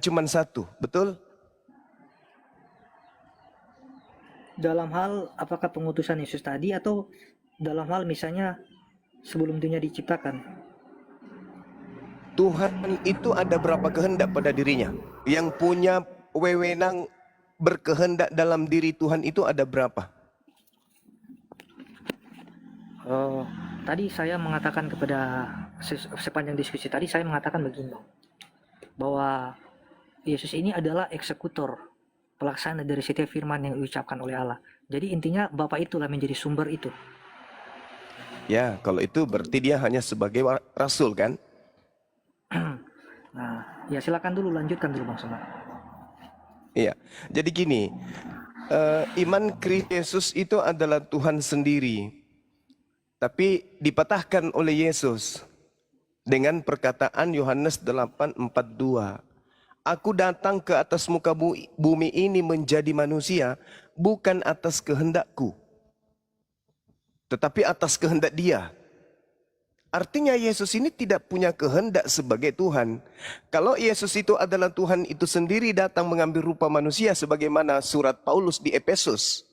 cuma satu, betul? Dalam hal apakah pengutusan Yesus tadi atau dalam hal misalnya sebelum dunia diciptakan? Tuhan itu ada berapa kehendak pada dirinya? Yang punya wewenang berkehendak dalam diri Tuhan itu ada berapa? Tadi saya mengatakan kepada sepanjang diskusi tadi saya mengatakan begini, bahwa Yesus ini adalah eksekutor, pelaksana dari setiap firman yang diucapkan oleh Allah. Jadi intinya Bapa itulah menjadi sumber itu. Ya, kalau itu berarti dia hanya sebagai rasul kan? Nah, ya silakan dulu, lanjutkan dulu Bang Somad. Iya, jadi gini, iman Kristus Yesus itu adalah Tuhan sendiri. Tapi dipatahkan oleh Yesus dengan perkataan Yohanes 8:42. Aku datang ke atas muka bumi ini menjadi manusia bukan atas kehendakku, tetapi atas kehendak Dia. Artinya Yesus ini tidak punya kehendak sebagai Tuhan. Kalau Yesus itu adalah Tuhan itu sendiri datang mengambil rupa manusia sebagaimana surat Paulus di Efesus,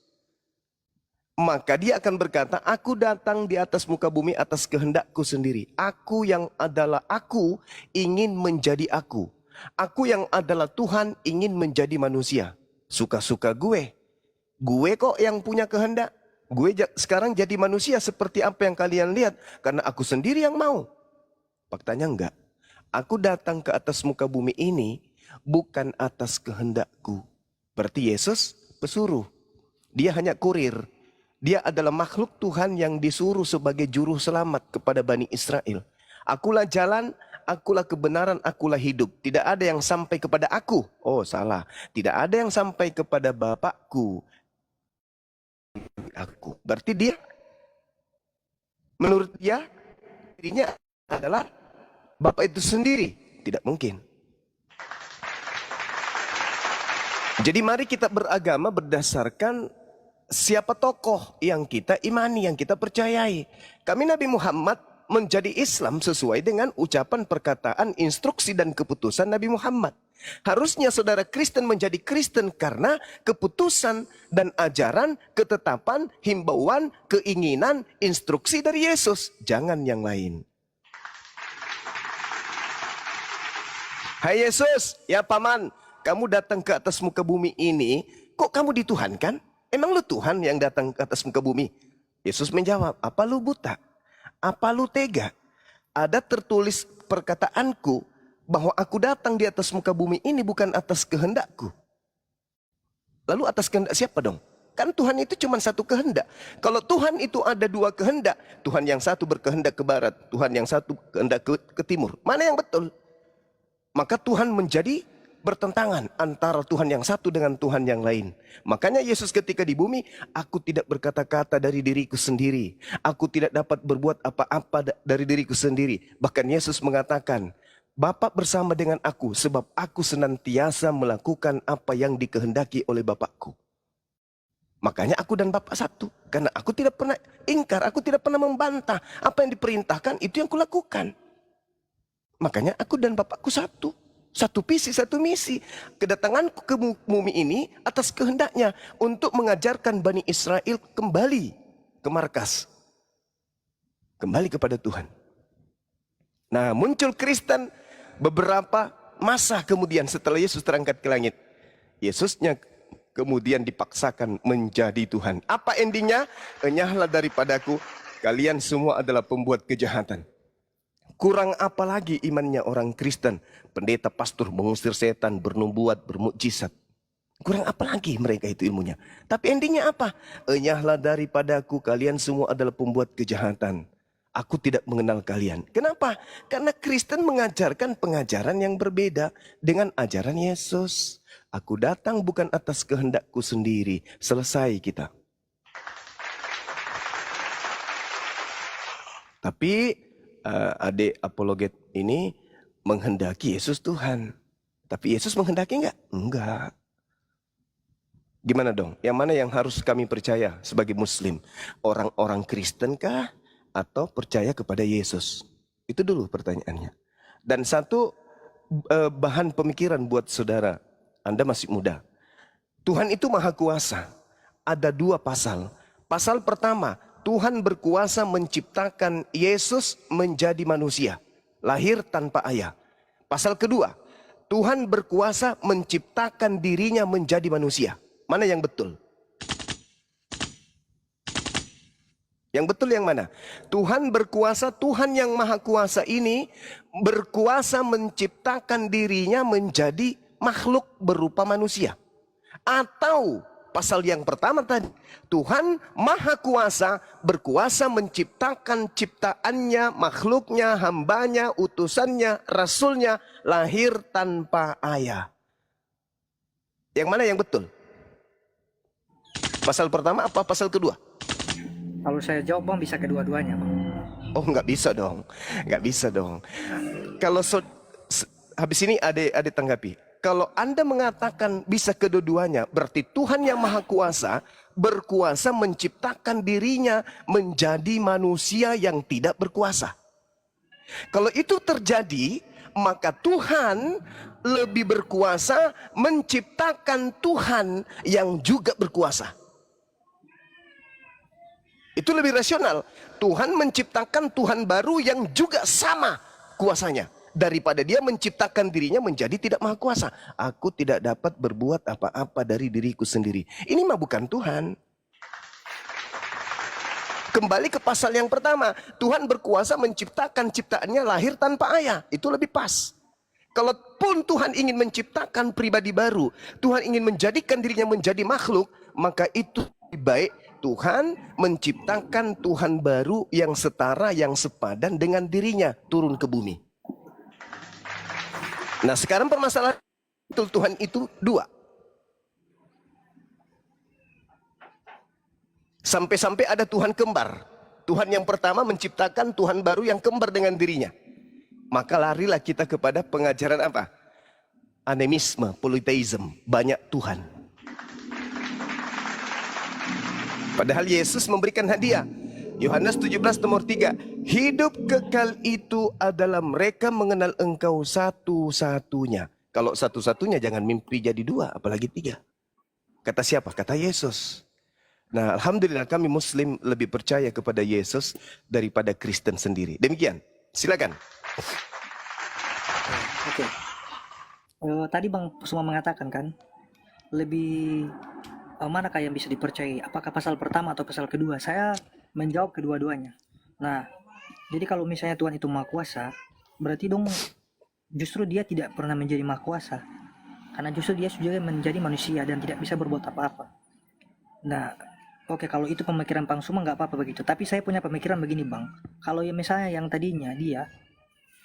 maka dia akan berkata, aku datang di atas muka bumi atas kehendakku sendiri. Aku yang adalah aku ingin menjadi aku. Aku yang adalah Tuhan ingin menjadi manusia. Suka-suka gue. Gue kok yang punya kehendak. Gue sekarang jadi manusia seperti apa yang kalian lihat. Karena aku sendiri yang mau. Faktanya enggak. Aku datang ke atas muka bumi ini bukan atas kehendakku. Berarti Yesus pesuruh. Dia hanya kurir. Dia adalah makhluk Tuhan yang disuruh sebagai juru selamat kepada Bani Israel. Akulah jalan, akulah kebenaran, akulah hidup. Tidak ada yang sampai kepada aku. Oh salah. Tidak ada yang sampai kepada Bapakku. Aku. Berarti dia, menurut dia, dirinya adalah Bapak itu sendiri. Tidak mungkin. Jadi mari kita beragama berdasarkan siapa tokoh yang kita imani, yang kita percayai. Kami Nabi Muhammad menjadi Islam sesuai dengan ucapan, perkataan, instruksi dan keputusan Nabi Muhammad. Harusnya saudara Kristen menjadi Kristen karena keputusan dan ajaran, ketetapan, himbauan, keinginan, instruksi dari Yesus. Jangan yang lain. Hai Yesus, ya paman, kamu datang ke atas muka bumi ini, kok kamu dituhankan? Emang lu Tuhan yang datang ke atas muka bumi? Yesus menjawab, apa lu buta? Apa lu tega? Ada tertulis perkataanku bahwa aku datang di atas muka bumi ini bukan atas kehendakku. Lalu atas kehendak siapa dong? Kan Tuhan itu cuma satu kehendak. Kalau Tuhan itu ada dua kehendak, Tuhan yang satu berkehendak ke barat, Tuhan yang satu kehendak ke timur. Mana yang betul? Maka Tuhan menjadi bertentangan antara Tuhan yang satu dengan Tuhan yang lain. Makanya Yesus ketika di bumi, aku tidak berkata-kata dari diriku sendiri. Aku tidak dapat berbuat apa-apa dari diriku sendiri. Bahkan Yesus mengatakan, Bapa bersama dengan aku sebab aku senantiasa melakukan apa yang dikehendaki oleh Bapakku. Makanya aku dan Bapa satu. Karena aku tidak pernah ingkar, aku tidak pernah membantah. Apa yang diperintahkan itu yang kulakukan. Makanya aku dan Bapakku satu. Satu visi, satu misi. Kedatanganku ke bumi ini atas kehendaknya untuk mengajarkan Bani Israel kembali ke markas. Kembali kepada Tuhan. Nah, muncul Kristen beberapa masa kemudian setelah Yesus terangkat ke langit. Yesusnya kemudian dipaksakan menjadi Tuhan. Apa endingnya? Enyahlah daripadaku, kalian semua adalah pembuat kejahatan. Kurang apa lagi imannya orang Kristen? Pendeta, pastor, mengusir setan, bernubuat, bermukjizat. Kurang apa lagi mereka itu ilmunya? Tapi endingnya apa? Enyahlah daripadaku, kalian semua adalah pembuat kejahatan. Aku tidak mengenal kalian. Kenapa? Karena Kristen mengajarkan pengajaran yang berbeda dengan ajaran Yesus. Aku datang bukan atas kehendakku sendiri. Selesai kita. Tapi adik apologet ini menghendaki Yesus Tuhan. Tapi Yesus menghendaki enggak? Enggak. Gimana dong? Yang mana yang harus kami percaya sebagai Muslim? Orang-orang Kristen kah? Atau percaya kepada Yesus? Itu dulu pertanyaannya. Dan satu, bahan pemikiran buat saudara. Anda masih muda. Tuhan itu maha kuasa. Ada 2 pasal. Pasal pertama, Tuhan berkuasa menciptakan Yesus menjadi manusia, lahir tanpa ayah. Pasal kedua, Tuhan berkuasa menciptakan dirinya menjadi manusia. Mana yang betul? Yang betul yang mana? Tuhan berkuasa, Tuhan yang maha kuasa ini berkuasa menciptakan dirinya menjadi makhluk berupa manusia. Atau pasal yang pertama tadi, Tuhan maha kuasa berkuasa menciptakan ciptaannya, makhluknya, hambanya, utusannya, rasulnya lahir tanpa ayah. Yang mana yang betul? Pasal pertama apa pasal kedua? Kalau saya jawab bang, bisa kedua-duanya bang. Oh, nggak bisa dong. Nggak bisa dong. Kalau habis ini ada tanggapi. Kalau Anda mengatakan bisa kedua-duanya, berarti Tuhan yang maha kuasa berkuasa menciptakan dirinya menjadi manusia yang tidak berkuasa. Kalau itu terjadi, maka Tuhan lebih berkuasa menciptakan Tuhan yang juga berkuasa. Itu lebih rasional. Tuhan menciptakan Tuhan baru yang juga sama kuasanya, daripada dia menciptakan dirinya menjadi tidak maha kuasa. Aku tidak dapat berbuat apa-apa dari diriku sendiri. Ini mah bukan Tuhan. Kembali ke pasal yang pertama, Tuhan berkuasa menciptakan ciptaannya lahir tanpa ayah. Itu lebih pas. Kalaupun Tuhan ingin menciptakan pribadi baru, Tuhan ingin menjadikan dirinya menjadi makhluk, maka itu lebih baik Tuhan menciptakan Tuhan baru yang setara, yang sepadan dengan dirinya turun ke bumi. Nah, sekarang permasalahan Tuhan itu 2. Sampai-sampai ada Tuhan kembar. Tuhan yang pertama menciptakan Tuhan baru yang kembar dengan dirinya. Maka larilah kita kepada pengajaran apa? Animisme, polytheism, banyak Tuhan. Padahal Yesus memberikan hadiah. Yohanes 17 nomor 3. Hidup kekal itu adalah mereka mengenal engkau satu-satunya. Kalau satu-satunya jangan mimpi jadi 2, apalagi 3. Kata siapa? Kata Yesus. Nah, alhamdulillah kami Muslim lebih percaya kepada Yesus daripada Kristen sendiri. Demikian. Silakan. Oke. Tadi Bang semua mengatakan kan, lebih manakah yang bisa dipercayai? Apakah pasal pertama atau pasal kedua? Saya menjawab kedua-duanya. Nah, jadi kalau misalnya Tuhan itu maha kuasa, berarti dong justru dia tidak pernah menjadi maha kuasa. Karena justru dia sudah menjadi manusia dan tidak bisa berbuat apa-apa. Nah, oke, kalau itu pemikiran Bang Suma nggak apa-apa begitu. Tapi saya punya pemikiran begini Bang. Kalau ya misalnya yang tadinya dia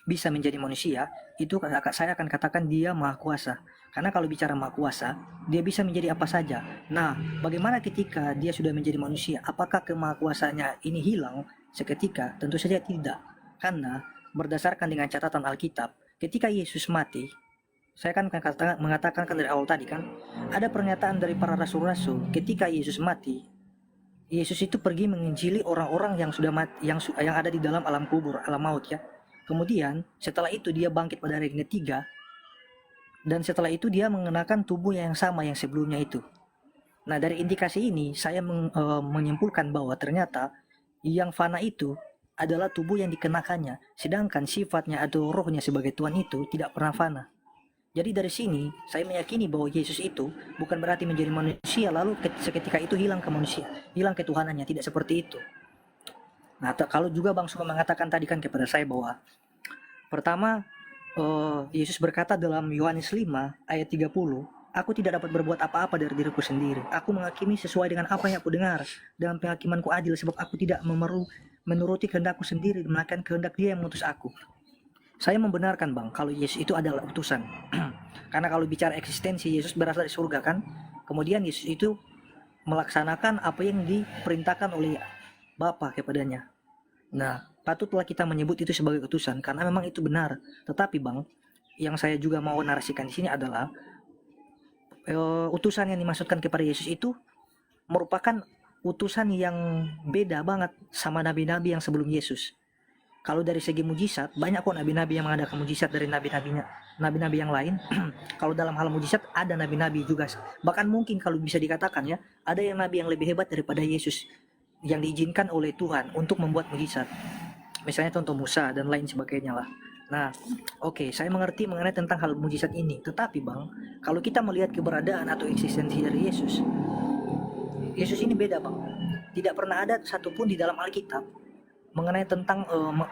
bisa menjadi manusia, itu saya akan katakan dia maha kuasa. Karena kalau bicara maha kuasa, dia bisa menjadi apa saja. Nah, bagaimana ketika dia sudah menjadi manusia? Apakah kemahakuasaannya ini hilang seketika? Tentu saja tidak. Karena berdasarkan dengan catatan Alkitab, ketika Yesus mati, saya kan mengatakan kan dari awal tadi kan, ada pernyataan dari para rasul-rasul ketika Yesus mati, Yesus itu pergi menginjili orang-orang yang sudah mati, yang ada di dalam alam kubur, alam maut ya. Kemudian setelah itu dia bangkit pada hari ketiga, dan setelah itu dia mengenakan tubuh yang sama yang sebelumnya itu. Nah, dari indikasi ini saya menyimpulkan bahwa ternyata yang fana itu adalah tubuh yang dikenakannya, sedangkan sifatnya atau rohnya sebagai Tuhan itu tidak pernah fana. Jadi dari sini saya meyakini bahwa Yesus itu bukan berarti menjadi manusia lalu seketika itu hilang ke manusia, hilang ketuhanannya, tidak seperti itu. Nah, kalau juga Bang Suma mengatakan tadi kan kepada saya bahwa pertama, Yesus berkata dalam Yohanes 5 ayat 30, aku tidak dapat berbuat apa-apa dari diriku sendiri. Aku menghakimi sesuai dengan apa yang aku dengar, dan penghakimanku adil sebab aku tidak menuruti kehendakku sendiri, melainkan kehendak Dia yang mengutus aku. Saya membenarkan Bang, kalau Yesus itu adalah utusan. Karena kalau bicara eksistensi, Yesus berasal dari surga kan. Kemudian Yesus itu melaksanakan apa yang diperintahkan oleh Bapa kepadanya. Nah, patutlah kita menyebut itu sebagai utusan karena memang itu benar. Tetapi Bang, yang saya juga mau narasikan di sini adalah utusan yang dimaksudkan kepada Yesus itu merupakan utusan yang beda banget sama nabi-nabi yang sebelum Yesus. kalau dari segi mujizat banyak kok nabi-nabi yang mengadakan mujizat dari nabi-nabi yang lain. Kalau dalam hal mujizat ada nabi-nabi juga, bahkan mungkin kalau bisa dikatakan ya, ada yang nabi yang lebih hebat daripada Yesus yang diizinkan oleh Tuhan untuk membuat mujizat, misalnya contoh Musa dan lain sebagainya lah. Nah, oke, saya mengerti mengenai tentang hal mujizat ini, tetapi Bang, kalau kita melihat keberadaan atau eksistensi dari Yesus, Yesus ini beda Bang. Tidak pernah ada satupun di dalam Alkitab mengenai tentang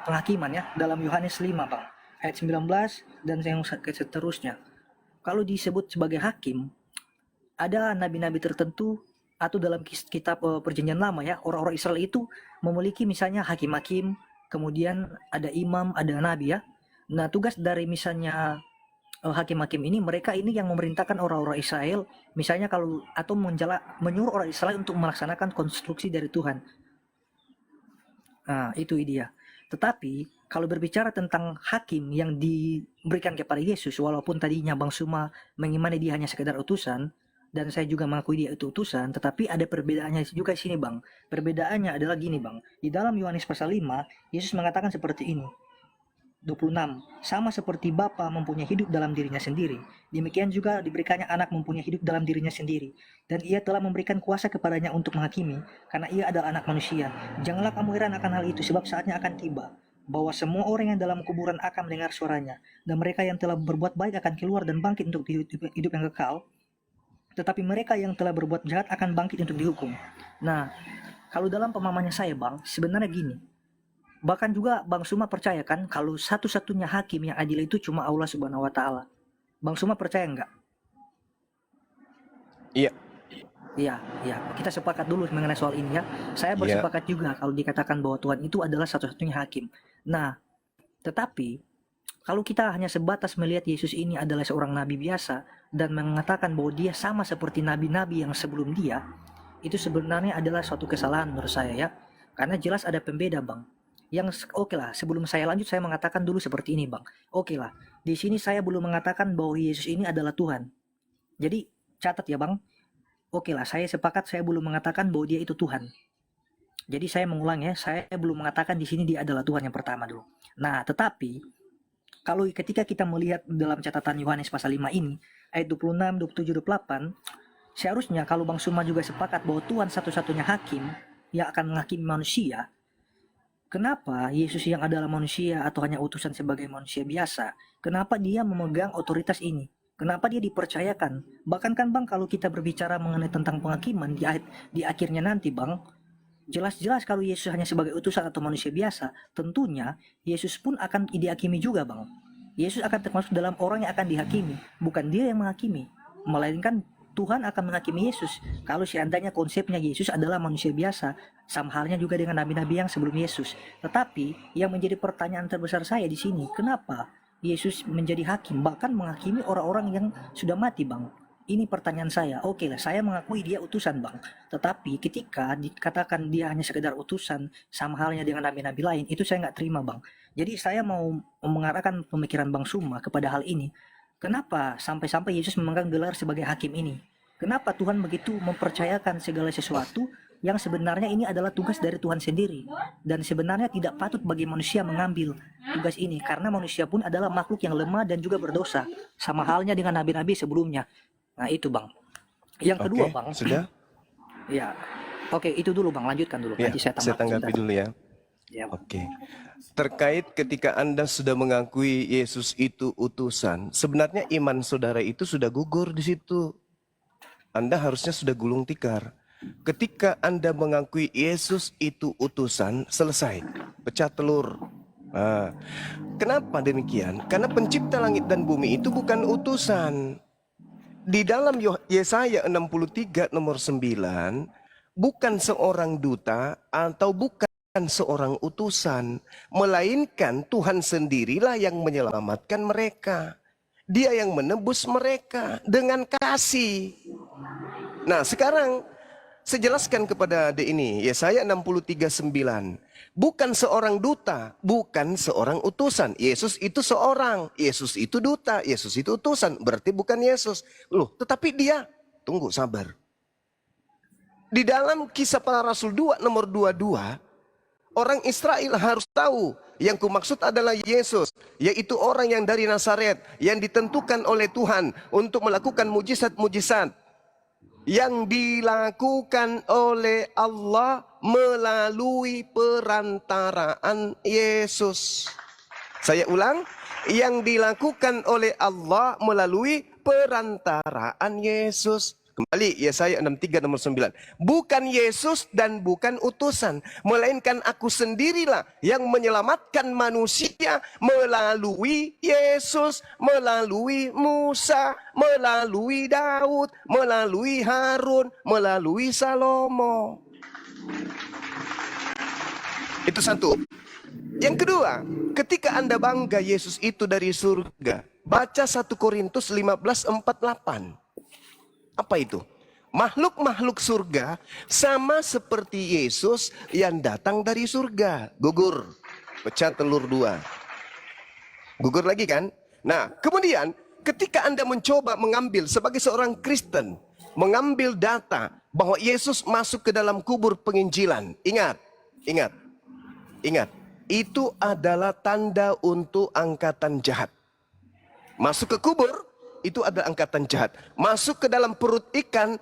penghakiman ya, dalam Yohanes 5 Bang, ayat 19 dan yang seterusnya. Kalau disebut sebagai hakim, ada nabi-nabi tertentu atau dalam kitab perjanjian lama ya, orang-orang Israel itu memiliki misalnya hakim-hakim, kemudian ada imam, ada nabi ya. Nah, tugas dari misalnya hakim-hakim ini, mereka ini yang memerintahkan orang-orang Israel, misalnya kalau atau menyuruh orang Israel untuk melaksanakan konstruksi dari Tuhan. Nah, itu dia. Tetapi kalau berbicara tentang hakim yang diberikan kepada Yesus, walaupun tadinya Bang Suma mengimani dia hanya sekedar utusan, dan saya juga mengakui dia itu utusan, tetapi ada perbedaannya juga di sini Bang. Perbedaannya adalah gini Bang. Di dalam Yohanes pasal 5, Yesus mengatakan seperti ini. 26. Sama seperti Bapa mempunyai hidup dalam dirinya sendiri, demikian juga diberikannya anak mempunyai hidup dalam dirinya sendiri, dan ia telah memberikan kuasa kepadanya untuk menghakimi, karena ia adalah anak manusia. Janganlah kamu heran akan hal itu, sebab saatnya akan tiba, bahwa semua orang yang dalam kuburan akan mendengar suaranya, dan mereka yang telah berbuat baik akan keluar dan bangkit untuk hidup yang kekal, tetapi mereka yang telah berbuat jahat akan bangkit untuk dihukum. Nah, kalau dalam pemahamannya saya Bang, sebenarnya gini, bahkan juga Bang Suma percaya kan kalau satu-satunya hakim yang adil itu cuma Allah Subhanahu wa Ta'ala. Bang Suma percaya enggak? Iya. Iya, iya. Kita sepakat dulu mengenai soal ini ya. Saya bersepakat juga kalau dikatakan bahwa Tuhan itu adalah satu-satunya hakim. Nah, tetapi kalau kita hanya sebatas melihat Yesus ini adalah seorang nabi biasa dan mengatakan bahwa dia sama seperti nabi-nabi yang sebelum dia, itu sebenarnya adalah suatu kesalahan menurut saya ya. Karena jelas ada pembeda Bang. Yang oke lah, sebelum saya lanjut saya mengatakan dulu seperti ini Bang. Oke lah, di sini saya belum mengatakan bahwa Yesus ini adalah Tuhan. Jadi catat ya Bang. Oke lah, saya sepakat saya belum mengatakan bahwa dia itu Tuhan. Jadi saya mengulang ya, saya belum mengatakan di sini dia adalah Tuhan yang pertama dulu. Nah, tetapi kalau ketika kita melihat dalam catatan Yohanes pasal 5 ini, ayat 26, 27, 28, seharusnya kalau Bang Suma juga sepakat bahwa Tuhan satu-satunya hakim yang akan menghakimi manusia, kenapa Yesus yang adalah manusia atau hanya utusan sebagai manusia biasa, kenapa dia memegang otoritas ini? Kenapa dia dipercayakan? Bahkan kan Bang, kalau kita berbicara mengenai tentang penghakiman di akhirnya nanti Bang, jelas-jelas kalau Yesus hanya sebagai utusan atau manusia biasa, tentunya Yesus pun akan dihakimi juga Bang. Yesus akan termasuk dalam orang yang akan dihakimi, bukan dia yang menghakimi, melainkan Tuhan akan menghakimi Yesus. Kalau seandainya konsepnya Yesus adalah manusia biasa, sama halnya juga dengan nabi-nabi yang sebelum Yesus. Tetapi yang menjadi pertanyaan terbesar saya di sini, kenapa Yesus menjadi hakim, bahkan menghakimi orang-orang yang sudah mati Bang? Ini pertanyaan saya. Oke lah, saya mengakui dia utusan Bang. Tetapi ketika dikatakan dia hanya sekedar utusan, sama halnya dengan nabi-nabi lain, itu saya nggak terima Bang. Jadi saya mau mengarahkan pemikiran Bang Suma kepada hal ini. Kenapa sampai-sampai Yesus memegang gelar sebagai hakim ini? Kenapa Tuhan begitu mempercayakan segala sesuatu yang sebenarnya ini adalah tugas dari Tuhan sendiri, dan sebenarnya tidak patut bagi manusia mengambil tugas ini, karena manusia pun adalah makhluk yang lemah dan juga berdosa, sama halnya dengan nabi-nabi sebelumnya. Nah itu Bang. Yang kedua Bang, sudah? Ya, oke, itu dulu Bang, lanjutkan dulu. Ya, Nanti saya saya tanggapi dulu ya. Ya, Oke. Terkait ketika Anda sudah mengakui Yesus itu utusan, sebenarnya iman saudara itu sudah gugur di situ. Anda harusnya sudah gulung tikar. Ketika Anda mengakui Yesus itu utusan, selesai. Pecah telur. Nah, kenapa demikian? Karena pencipta langit dan bumi itu bukan utusan. Di dalam Yesaya 63 nomor 9, bukan seorang duta atau bukan seorang utusan, melainkan Tuhan sendirilah yang menyelamatkan mereka. Dia yang menebus mereka dengan kasih. Nah, sekarang saya jelaskan kepada adik ini, Yesaya 63:9. Bukan seorang duta, bukan seorang utusan. Yesus itu seorang, Yesus itu duta, Yesus itu utusan. Berarti bukan Yesus. Loh, tetapi dia, tunggu sabar. Di dalam Kisah Para Rasul 2 nomor 22, Orang Israel harus tahu yang kumaksud adalah Yesus, yaitu orang yang dari Nazaret yang ditentukan oleh Tuhan untuk melakukan mujizat-mujizat yang dilakukan oleh Allah melalui perantaraan Yesus. Saya ulang, yang dilakukan oleh Allah melalui perantaraan Yesus. Kembali Yesaya 63 nomor 9. Bukan Yesus dan bukan utusan, melainkan aku sendirilah yang menyelamatkan manusia melalui Yesus, melalui Musa, melalui Daud, melalui Harun, melalui Salomo. Itu satu. Yang kedua, ketika Anda bangga Yesus itu dari surga, baca 1 Korintus 15:48. Apa itu? Makhluk-makhluk surga sama seperti Yesus yang datang dari surga. Gugur, pecah telur dua. Gugur lagi kan? Nah, kemudian ketika Anda mencoba mengambil sebagai seorang Kristen, mengambil data bahwa Yesus masuk ke dalam kubur penginjilan. Ingat, ingat, ingat. Itu adalah tanda untuk angkatan jahat. Masuk ke kubur, itu adalah angkatan jahat. Masuk ke dalam perut ikan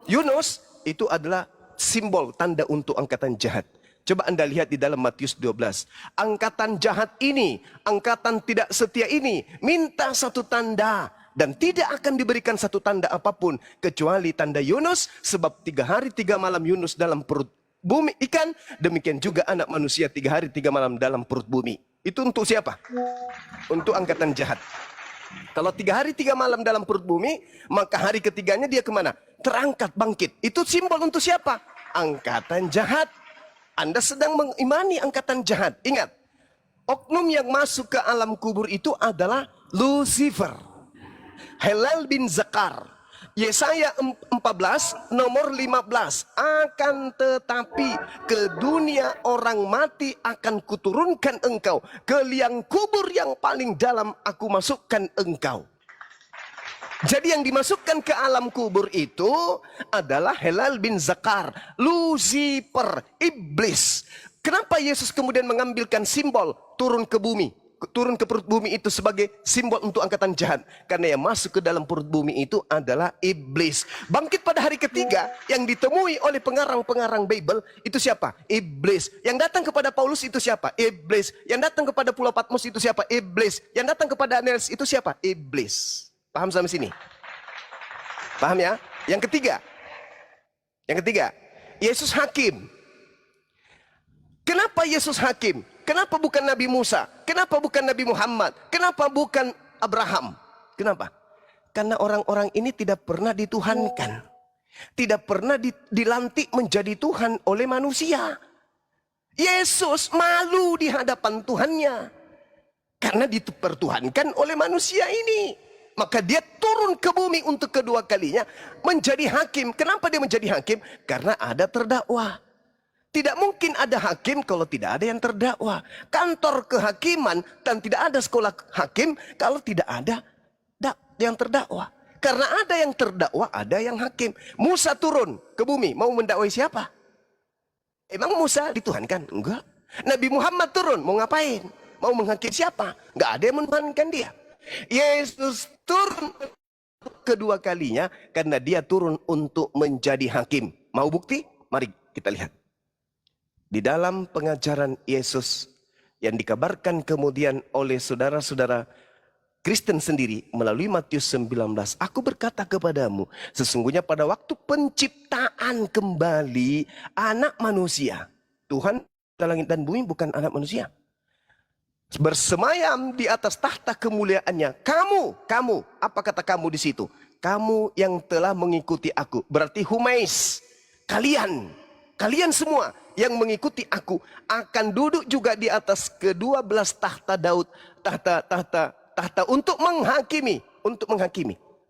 Yunus, itu adalah simbol tanda untuk angkatan jahat. Coba Anda lihat di dalam Matius 12. Angkatan jahat ini, angkatan tidak setia ini, minta satu tanda. Dan tidak akan diberikan satu tanda apapun, kecuali tanda Yunus. Sebab 3 hari 3 malam Yunus dalam perut bumi ikan. Demikian juga anak manusia 3 hari 3 malam dalam perut bumi. Itu untuk siapa? Untuk angkatan jahat. Kalau 3 hari 3 malam dalam perut bumi, maka hari ketiganya dia kemana? Terangkat, bangkit. Itu simbol untuk siapa? Angkatan jahat. Anda sedang mengimani angkatan jahat. Ingat, oknum yang masuk ke alam kubur itu adalah Lucifer, Helal bin Zakar. Yesaya 14 nomor 15. Akan tetapi ke dunia orang mati akan kuturunkan engkau, ke liang kubur yang paling dalam aku masukkan engkau. Jadi yang dimasukkan ke alam kubur itu adalah Helal bin Zakar, Lucifer, iblis. Kenapa Yesus kemudian mengambilkan simbol turun ke bumi? Turun ke perut bumi itu sebagai simbol untuk angkatan jahat. Karena yang masuk ke dalam perut bumi itu adalah iblis. Bangkit pada hari ketiga yang ditemui oleh pengarang-pengarang Bible itu siapa? Iblis. Yang datang kepada Paulus itu siapa? Iblis. Yang datang kepada Pulau Patmos itu siapa? Iblis. Yang datang kepada Aeneas itu siapa? Iblis. Paham sampai sini? Paham ya? Yang ketiga. Yang ketiga, Yesus hakim. Kenapa Yesus hakim? Kenapa bukan Nabi Musa? Kenapa bukan Nabi Muhammad? Kenapa bukan Abraham? Kenapa? Karena orang-orang ini tidak pernah dituhankan. Tidak pernah dilantik menjadi Tuhan oleh manusia. Yesus malu di hadapan Tuhannya. Karena dipertuhankan oleh manusia ini. Maka dia turun ke bumi untuk kedua kalinya menjadi hakim. Kenapa dia menjadi hakim? Karena ada terdakwa. Tidak mungkin ada hakim kalau tidak ada yang terdakwa. Kantor kehakiman dan tidak ada sekolah hakim kalau tidak ada yang terdakwa. Karena ada yang terdakwa, ada yang hakim. Musa turun ke bumi, mau mendakwai siapa? Emang Musa dituhankan? Enggak. Nabi Muhammad turun, mau ngapain? Mau menghakimi siapa? Enggak ada yang menuhankan dia. Yesus turun kedua kalinya karena dia turun untuk menjadi hakim. Mau bukti? Mari kita lihat. Di dalam pengajaran Yesus yang dikabarkan kemudian oleh saudara-saudara Kristen sendiri melalui Matius 19. Aku berkata kepadamu, sesungguhnya pada waktu penciptaan kembali anak manusia. Tuhan langit dan bumi bukan anak manusia. Bersemayam di atas tahta kemuliaannya. Kamu, apa kata kamu di situ? Kamu yang telah mengikuti aku. Berarti humais, kalian semua yang mengikuti aku akan duduk juga di atas ke-12 tahta Daud, tahta untuk menghakimi.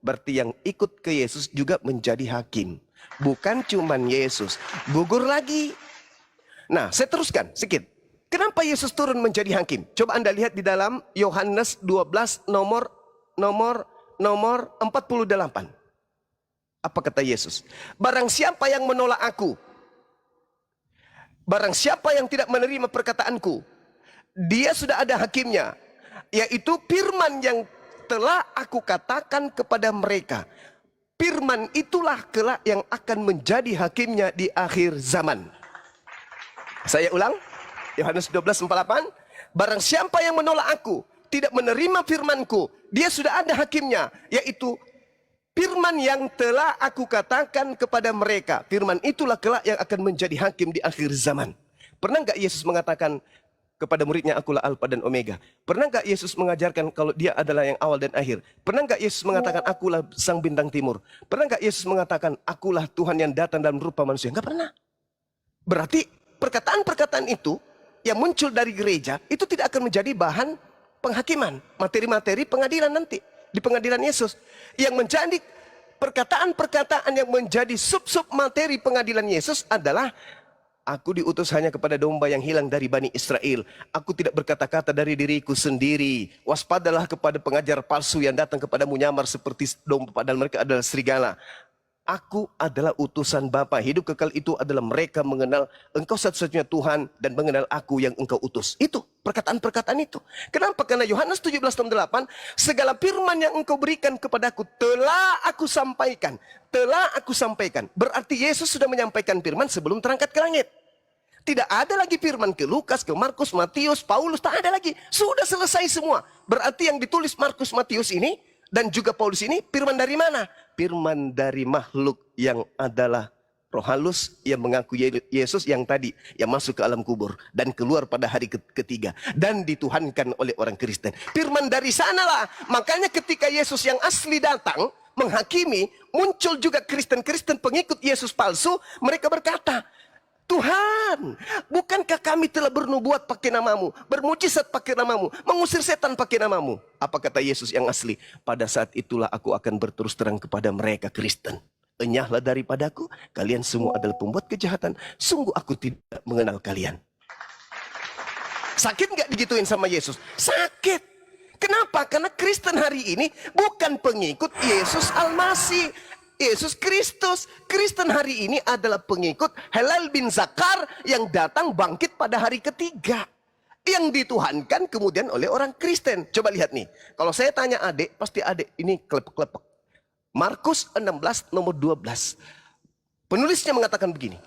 Berarti yang ikut ke Yesus juga menjadi hakim. Bukan cuman Yesus. Gugur lagi. Nah, saya teruskan sedikit. Kenapa Yesus turun menjadi hakim? Coba Anda lihat di dalam Yohanes 12 nomor 48. Apa kata Yesus? Barang siapa yang menolak aku, Barang siapa yang tidak menerima perkataanku, dia sudah ada hakimnya, yaitu firman yang telah aku katakan kepada mereka. Firman itulah kelak yang akan menjadi hakimnya di akhir zaman. Saya ulang, Yohanes 12:48. Barang siapa yang menolak aku, tidak menerima firmanku, dia sudah ada hakimnya, yaitu firman yang telah aku katakan kepada mereka. Firman itulah kelak yang akan menjadi hakim di akhir zaman. Pernah nggak Yesus mengatakan kepada muridnya, akulah Alfa dan Omega? Pernah nggak Yesus mengajarkan kalau dia adalah yang awal dan akhir? Pernah nggak Yesus mengatakan akulah sang bintang timur? Pernah nggak Yesus mengatakan akulah Tuhan yang datang dalam rupa manusia? Nggak pernah. Berarti perkataan-perkataan itu yang muncul dari gereja itu tidak akan menjadi bahan penghakiman, materi-materi pengadilan nanti di pengadilan Yesus. Yang menjadi perkataan-perkataan yang menjadi sub-sub materi pengadilan Yesus adalah aku diutus hanya kepada domba yang hilang dari Bani Israel. Aku tidak berkata-kata dari diriku sendiri. Waspadalah kepada pengajar palsu yang datang kepadamu nyamar seperti domba padahal mereka adalah serigala. Aku adalah utusan Bapa. Hidup kekal itu adalah mereka mengenal engkau satu-satunya Tuhan dan mengenal aku yang engkau utus. Itu perkataan-perkataan itu. Kenapa? Karena Yohanes 17:8, segala firman yang engkau berikan kepadaku telah aku sampaikan. Telah aku sampaikan. Berarti Yesus sudah menyampaikan firman sebelum terangkat ke langit. Tidak ada lagi firman ke Lukas, ke Markus, Matius, Paulus, tak ada lagi. Sudah selesai semua. Berarti yang ditulis Markus, Matius ini dan juga Paulus ini firman dari mana? Firman dari makhluk yang adalah roh halus yang mengaku Yesus yang tadi yang masuk ke alam kubur dan keluar pada hari ketiga dan dituhankan oleh orang Kristen. Firman dari sanalah. Makanya ketika Yesus yang asli datang menghakimi, muncul juga Kristen-Kristen pengikut Yesus palsu. Mereka berkata, Tuhan, bukankah kami telah bernubuat pakai namamu, bermujizat pakai namamu, mengusir setan pakai namamu? Apa kata Yesus yang asli? Pada saat itulah aku akan berterus terang kepada mereka Kristen. Enyahlah daripadaku, kalian semua adalah pembuat kejahatan. Sungguh aku tidak mengenal kalian. Sakit nggak digituin sama Yesus? Sakit. Kenapa? Karena Kristen hari ini bukan pengikut Yesus Al-Masih. Yesus Kristus. Kristen hari ini adalah pengikut Hillel bin Zakar yang datang bangkit pada hari ketiga. Yang dituhankan kemudian oleh orang Kristen. Coba lihat nih. Kalau saya tanya adik, pasti adik ini klepek-klepek. Markus 16 nomor 12. Penulisnya mengatakan begini.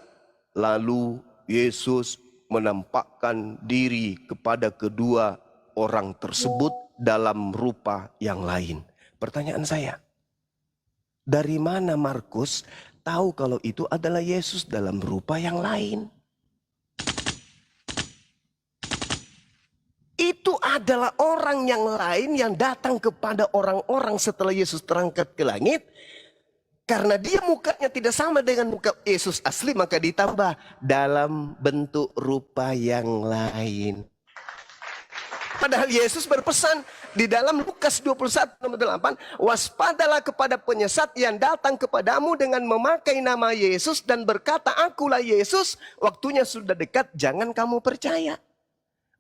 Lalu Yesus menampakkan diri kepada kedua orang tersebut dalam rupa yang lain. Pertanyaan saya. Dari mana Markus tahu kalau itu adalah Yesus dalam rupa yang lain? Itu adalah orang yang lain yang datang kepada orang-orang setelah Yesus terangkat ke langit. Karena dia mukanya tidak sama dengan muka Yesus asli, maka ditambah dalam bentuk rupa yang lain. Padahal Yesus berpesan di dalam Lukas 21 nomor 8, waspadalah kepada penyesat yang datang kepadamu dengan memakai nama Yesus dan berkata, akulah Yesus, waktunya sudah dekat, jangan kamu percaya.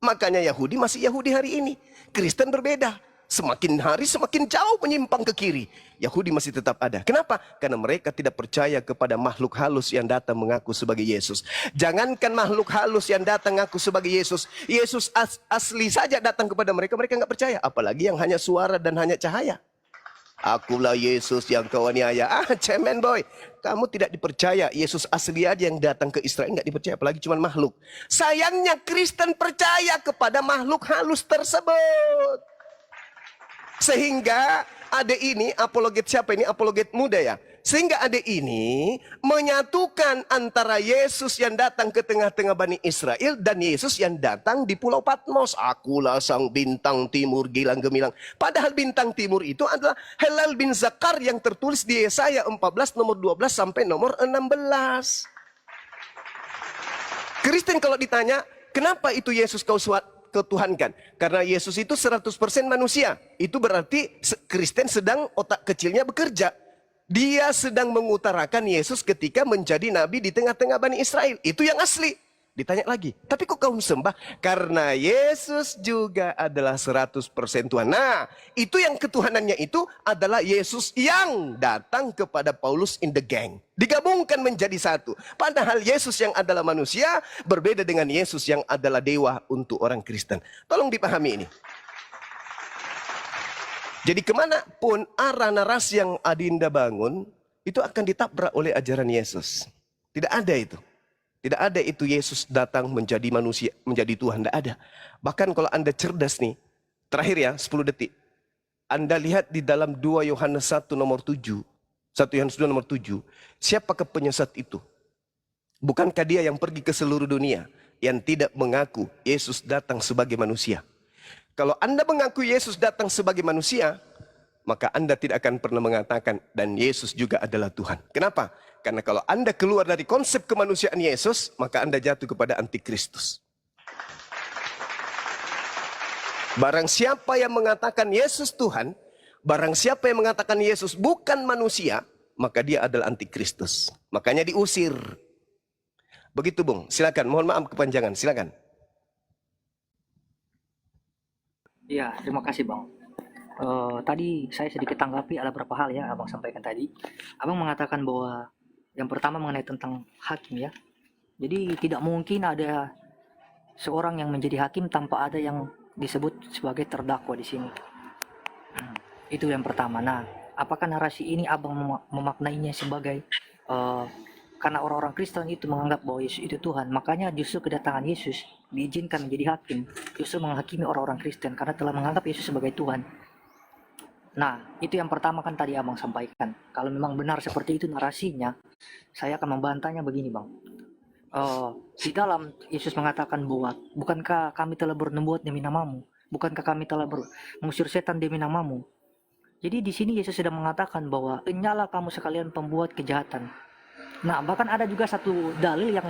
Makanya Yahudi masih Yahudi hari ini. Kristen berbeda. Semakin hari semakin jauh menyimpang ke kiri. Yahudi masih tetap ada. Kenapa? Karena mereka tidak percaya kepada makhluk halus yang datang mengaku sebagai Yesus. Jangankan makhluk halus yang datang mengaku sebagai Yesus. Yesus asli saja datang kepada mereka. Mereka nggak percaya. Apalagi yang hanya suara dan hanya cahaya. Akulah Yesus yang kau aniaya. Cemen boy. Kamu tidak dipercaya. Yesus asli aja yang datang ke Israel nggak dipercaya. Apalagi cuma makhluk. Sayangnya Kristen percaya kepada makhluk halus tersebut. Sehingga adik ini, apologet siapa ini? Apologet muda ya. Sehingga adik ini menyatukan antara Yesus yang datang ke tengah-tengah Bani Israel dan Yesus yang datang di Pulau Patmos. Akulah sang bintang timur gilang gemilang. Padahal bintang timur itu adalah Hillel bin Zakar yang tertulis di Yesaya 14 nomor 12 sampai nomor 16. Kristen kalau ditanya, kenapa itu Yesus kau ketuhankan? Karena Yesus itu 100% manusia. Itu berarti Kristen sedang otak kecilnya bekerja. Dia sedang mengutarakan Yesus ketika menjadi nabi di tengah-tengah Bani Israel. Itu yang asli. Ditanya lagi, tapi kok kamu sembah? Karena Yesus juga adalah 100% Tuhan. Nah, itu yang ketuhanannya itu adalah Yesus yang datang kepada Paulus in the gang. Digabungkan menjadi satu. Padahal Yesus yang adalah manusia berbeda dengan Yesus yang adalah dewa untuk orang Kristen. Tolong dipahami ini. Jadi kemanapun arah narasi yang Adinda bangun, itu akan ditabrak oleh ajaran Yesus. Tidak ada itu. Tidak ada itu Yesus datang menjadi manusia, menjadi Tuhan. Tidak ada. Bahkan kalau Anda cerdas nih, terakhir ya 10 detik. Anda lihat di dalam 2 Yohanes 1 nomor 7. 1 Yohanes 2 nomor 7. Siapakah penyesat itu? Bukankah dia yang pergi ke seluruh dunia, yang tidak mengaku Yesus datang sebagai manusia? Kalau Anda mengaku Yesus datang sebagai manusia, maka Anda tidak akan pernah mengatakan, dan Yesus juga adalah Tuhan. Kenapa? Karena kalau Anda keluar dari konsep kemanusiaan Yesus, maka Anda jatuh kepada antikristus. Barang siapa yang mengatakan Yesus Tuhan, barang siapa yang mengatakan Yesus bukan manusia, maka dia adalah antikristus. Makanya diusir. Begitu Bung, silakan. Mohon maaf kepanjangan, silakan. Ya, terima kasih Bang. Tadi saya sedikit tanggapi ada beberapa hal ya Abang sampaikan tadi. Abang mengatakan bahwa yang pertama mengenai tentang hakim ya. Jadi tidak mungkin ada seorang yang menjadi hakim tanpa ada yang disebut sebagai terdakwa di sini. Itu yang pertama. Nah, apakah narasi ini Abang memaknainya sebagai karena orang-orang Kristen itu menganggap bahwa Yesus itu Tuhan, makanya justru kedatangan Yesus diizinkan menjadi hakim, justru menghakimi orang-orang Kristen karena telah menganggap Yesus sebagai Tuhan. Nah, itu yang pertama kan tadi Abang sampaikan. Kalau memang benar seperti itu narasinya, saya akan membantahnya begini Bang. Di dalam Yesus mengatakan bahwa bukankah kami telah bernubuat demi namamu? Bukankah kami telah mengusir setan demi namamu? Jadi di sini Yesus sedang mengatakan bahwa enyalah kamu sekalian pembuat kejahatan. Nah, bahkan ada juga satu dalil yang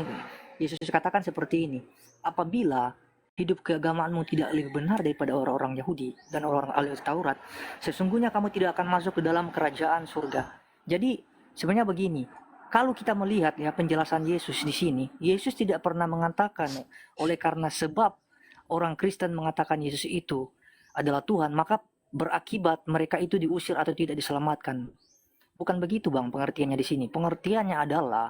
Yesus katakan seperti ini. Apabila hidup keagamaanmu tidak lebih benar daripada orang-orang Yahudi dan orang-orang ahli Taurat, sesungguhnya kamu tidak akan masuk ke dalam kerajaan surga. Jadi sebenarnya begini, kalau kita melihat ya penjelasan Yesus di sini, Yesus tidak pernah mengatakan oleh karena sebab orang Kristen mengatakan Yesus itu adalah Tuhan, maka berakibat mereka itu diusir atau tidak diselamatkan. Bukan begitu Bang pengertiannya di sini. Pengertiannya adalah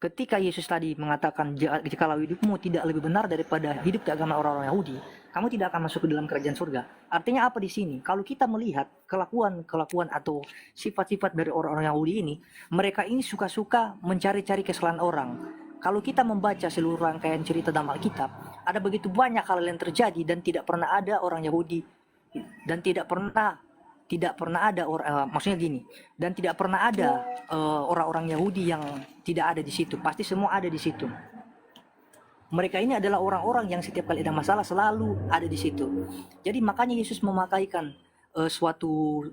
ketika Yesus tadi mengatakan jikalau hidupmu tidak lebih benar daripada hidup di agama orang-orang Yahudi, kamu tidak akan masuk ke dalam kerajaan surga. Artinya apa di sini? Kalau kita melihat kelakuan atau sifat-sifat dari orang-orang Yahudi ini, mereka ini suka-suka mencari-cari kesalahan orang. Kalau kita membaca seluruh rangkaian cerita dalam Alkitab, ada begitu banyak hal yang terjadi dan tidak pernah ada orang Yahudi dan tidak pernah ada maksudnya gini, dan tidak pernah ada orang-orang Yahudi yang tidak ada di situ. Pasti semua ada di situ. Mereka ini adalah orang-orang yang setiap kali ada masalah selalu ada di situ. Jadi makanya Yesus memakaikan suatu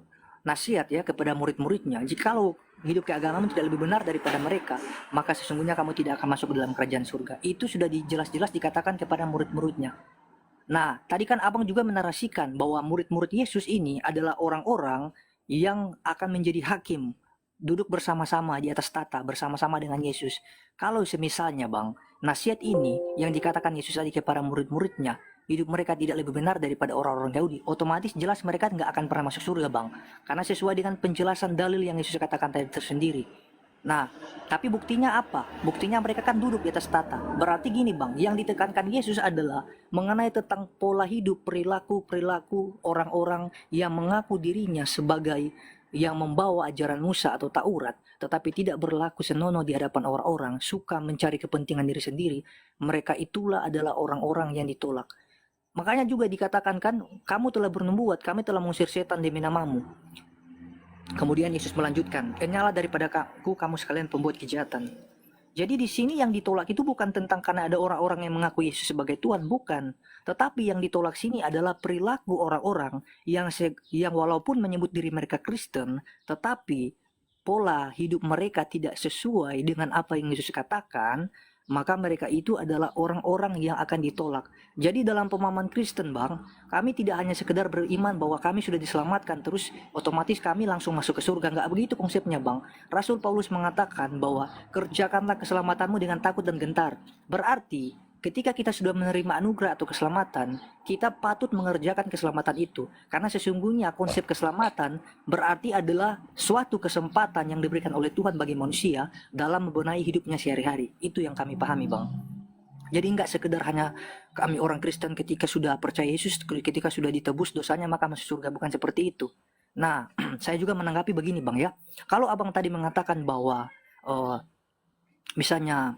nasihat ya kepada murid-muridnya. Jikalau hidup keagamaan tidak lebih benar daripada mereka, maka sesungguhnya kamu tidak akan masuk ke dalam kerajaan surga. Itu sudah jelas-jelas dikatakan kepada murid-muridnya. Nah, tadi kan Abang juga menarasikan bahwa murid-murid Yesus ini adalah orang-orang yang akan menjadi hakim, duduk bersama-sama di atas tahta bersama-sama dengan Yesus. Kalau semisalnya Bang, nasihat ini yang dikatakan Yesus tadi kepada murid-muridnya, hidup mereka tidak lebih benar daripada orang-orang Yahudi, otomatis jelas mereka nggak akan pernah masuk surga Bang. Karena sesuai dengan penjelasan dalil yang Yesus katakan tadi tersendiri. Nah, tapi buktinya apa? Buktinya mereka kan duduk di atas tahta. Berarti gini Bang, yang ditekankan Yesus adalah mengenai tentang pola hidup, perilaku orang-orang yang mengaku dirinya sebagai yang membawa ajaran Musa atau Taurat, tetapi tidak berlaku senonoh di hadapan orang-orang, suka mencari kepentingan diri sendiri. Mereka itulah adalah orang-orang yang ditolak. Makanya juga dikatakan kan, kamu telah bernubuat, kami telah mengusir setan demi namamu. Kemudian Yesus melanjutkan, "Kenyalah daripada aku kamu sekalian pembuat kejahatan." Jadi di sini yang ditolak itu bukan tentang karena ada orang-orang yang mengaku Yesus sebagai Tuhan, bukan. Tetapi yang ditolak sini adalah perilaku orang-orang yang walaupun menyebut diri mereka Kristen, tetapi pola hidup mereka tidak sesuai dengan apa yang Yesus katakan, maka mereka itu adalah orang-orang yang akan ditolak. Jadi dalam pemahaman Kristen Bang, kami tidak hanya sekedar beriman bahwa kami sudah diselamatkan terus otomatis kami langsung masuk ke surga. Nggak begitu konsepnya Bang. Rasul Paulus mengatakan bahwa kerjakanlah keselamatanmu dengan takut dan gentar. Berarti ketika kita sudah menerima anugerah atau keselamatan, kita patut mengerjakan keselamatan itu. Karena sesungguhnya konsep keselamatan berarti adalah suatu kesempatan yang diberikan oleh Tuhan bagi manusia dalam membenahi hidupnya sehari-hari. Itu yang kami pahami, Bang. Jadi nggak sekedar hanya kami orang Kristen ketika sudah percaya Yesus, ketika sudah ditebus dosanya maka masuk surga, bukan seperti itu. Nah, saya juga menanggapi begini, Bang ya. Kalau Abang tadi mengatakan bahwa misalnya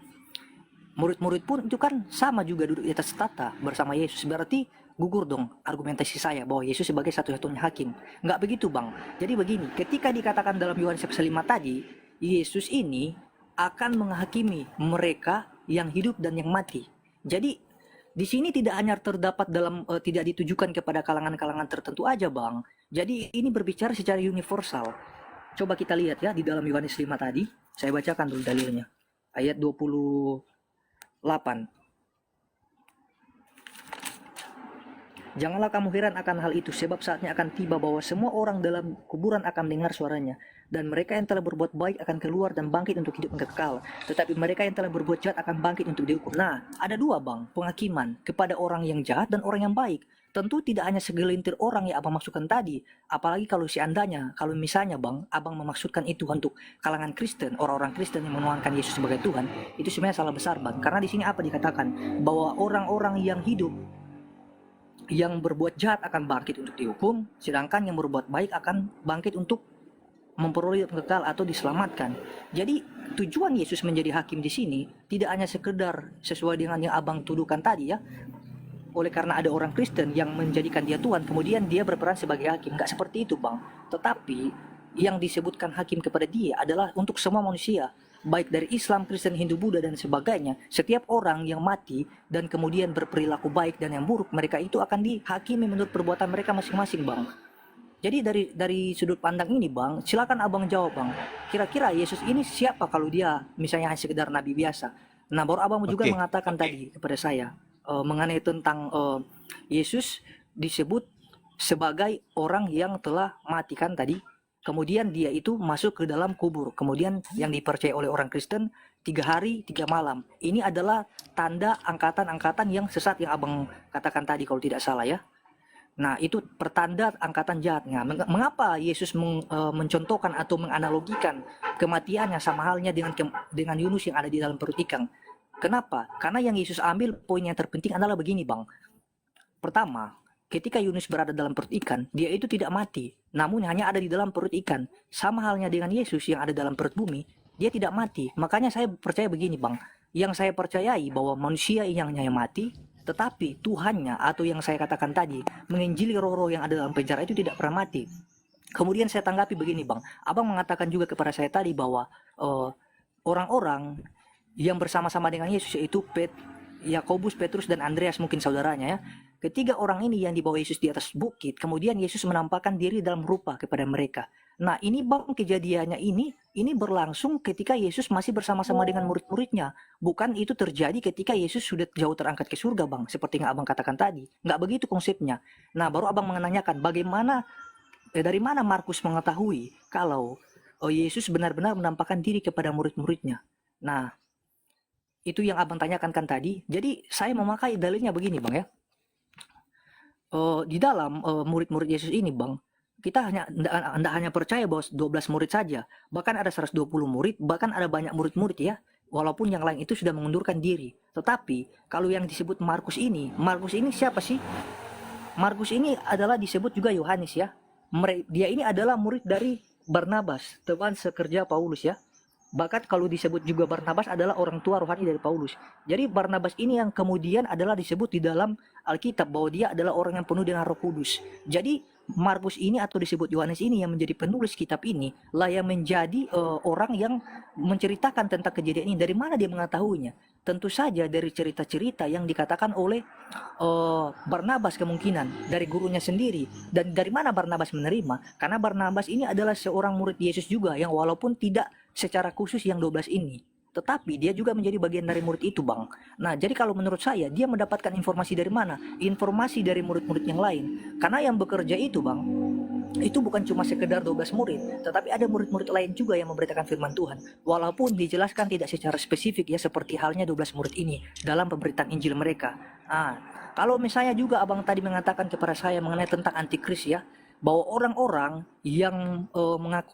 murid-murid pun itu kan sama juga duduk di atas tahta bersama Yesus, berarti gugur dong argumentasi saya bahwa Yesus sebagai satu-satunya hakim. Nggak begitu, Bang. Jadi begini, ketika dikatakan dalam Yohanes 5 tadi, Yesus ini akan menghakimi mereka yang hidup dan yang mati. Jadi di sini tidak hanya terdapat dalam tidak ditujukan kepada kalangan-kalangan tertentu aja, Bang. Jadi ini berbicara secara universal. Coba kita lihat ya di dalam Yohanes 5 tadi, saya bacakan dulu dalilnya. Ayat 28. Janganlah kamu heran akan hal itu, sebab saatnya akan tiba bahwa semua orang dalam kuburan akan mendengar suaranya. Dan mereka yang telah berbuat baik akan keluar dan bangkit untuk hidup yang kekal. Tetapi mereka yang telah berbuat jahat akan bangkit untuk dihukum. Nah, ada dua, Bang, penghakiman kepada orang yang jahat dan orang yang baik. Tentu tidak hanya segelintir orang yang Abang maksudkan tadi. Apalagi kalau seandainya, kalau misalnya, Bang, Abang memaksudkan itu untuk kalangan Kristen, orang-orang Kristen yang menuangkan Yesus sebagai Tuhan, itu sebenarnya salah besar, Bang. Karena di sini apa dikatakan? Bahwa orang-orang yang hidup yang berbuat jahat akan bangkit untuk dihukum, sedangkan yang berbuat baik akan bangkit untuk memperoleh hidup kekal atau diselamatkan. Jadi tujuan Yesus menjadi hakim di sini tidak hanya sekedar sesuai dengan yang Abang tuduhkan tadi ya. Oleh karena ada orang Kristen yang menjadikan dia Tuhan, kemudian dia berperan sebagai hakim. Nggak seperti itu, Bang. Tetapi yang disebutkan hakim kepada dia adalah untuk semua manusia, baik dari Islam, Kristen, Hindu, Buddha, dan sebagainya. Setiap orang yang mati dan kemudian berperilaku baik dan yang buruk, mereka itu akan dihakimi menurut perbuatan mereka masing-masing, Bang. Jadi dari sudut pandang ini, Bang, silakan Abang jawab, Bang. Kira-kira Yesus ini siapa kalau dia misalnya hanya sekedar nabi biasa? Nah, baru Abang juga mengatakan tadi kepada saya mengenai tentang Yesus disebut sebagai orang yang telah matikan tadi. Kemudian dia itu masuk ke dalam kubur. Kemudian yang dipercaya oleh orang Kristen 3 hari 3 malam. Ini adalah tanda angkatan-angkatan yang sesat yang Abang katakan tadi kalau tidak salah ya. Nah, itu pertanda angkatan jahatnya. Mengapa Yesus mencontohkan atau menganalogikan kematiannya sama halnya dengan Yunus yang ada di dalam perut ikan? Kenapa? Karena yang Yesus ambil poin yang terpenting adalah begini, Bang. Pertama, ketika Yunus berada dalam perut ikan, dia itu tidak mati, namun hanya ada di dalam perut ikan. Sama halnya dengan Yesus yang ada dalam perut bumi, dia tidak mati. Makanya saya percaya begini, Bang. Yang saya percayai bahwa manusia yang hanya mati, tetapi Tuhannya atau yang saya katakan tadi, menginjili roh-roh yang ada dalam penjara itu tidak pernah mati. Kemudian saya tanggapi begini, Bang. Abang mengatakan juga kepada saya tadi bahwa orang-orang yang bersama-sama dengan Yesus yaitu Yakobus, Petrus, dan Andreas mungkin saudaranya ya. Ketiga orang ini yang dibawa Yesus di atas bukit, kemudian Yesus menampakkan diri dalam rupa kepada mereka. Nah, ini, Bang, kejadiannya ini berlangsung ketika Yesus masih bersama-sama dengan murid-muridnya. Bukan itu terjadi ketika Yesus sudah jauh terangkat ke surga, Bang, seperti yang Abang katakan tadi. Nggak begitu konsepnya. Nah, baru Abang menanyakan dari mana Markus mengetahui kalau Yesus benar-benar menampakkan diri kepada murid-muridnya. Nah, itu yang Abang tanyakan kan tadi. Jadi saya memakai dalilnya begini, Bang ya. Di dalam murid-murid Yesus ini, Bang, kita tidak hanya percaya bahwa 12 murid saja, bahkan ada 120 murid, bahkan ada banyak murid-murid ya, walaupun yang lain itu sudah mengundurkan diri. Tetapi kalau yang disebut Markus ini siapa sih? Markus ini adalah disebut juga Yohanes ya. Dia ini adalah murid dari Barnabas, teman sekerja Paulus ya. Bahkan kalau disebut juga Barnabas adalah orang tua rohani dari Paulus. Jadi Barnabas ini yang kemudian adalah disebut di dalam Alkitab bahwa dia adalah orang yang penuh dengan Roh Kudus. Jadi Markus ini atau disebut Yohanes ini yang menjadi penulis kitab ini lah yang menjadi orang yang menceritakan tentang kejadian ini. Dari mana dia mengetahuinya? Tentu saja dari cerita-cerita yang dikatakan oleh Barnabas, kemungkinan dari gurunya sendiri. Dan dari mana Barnabas menerima? Karena Barnabas ini adalah seorang murid Yesus juga yang walaupun tidak secara khusus yang 12 ini, tetapi dia juga menjadi bagian dari murid itu, Bang. Nah, jadi kalau menurut saya dia mendapatkan informasi dari mana? Informasi dari murid-murid yang lain. Karena yang bekerja itu, Bang, itu bukan cuma sekedar 12 murid, tetapi ada murid-murid lain juga yang memberitakan firman Tuhan. Walaupun dijelaskan tidak secara spesifik ya, seperti halnya 12 murid ini dalam pemberitaan Injil mereka. Kalau misalnya juga abang tadi mengatakan kepada saya mengenai tentang antikris ya, bahwa orang-orang yang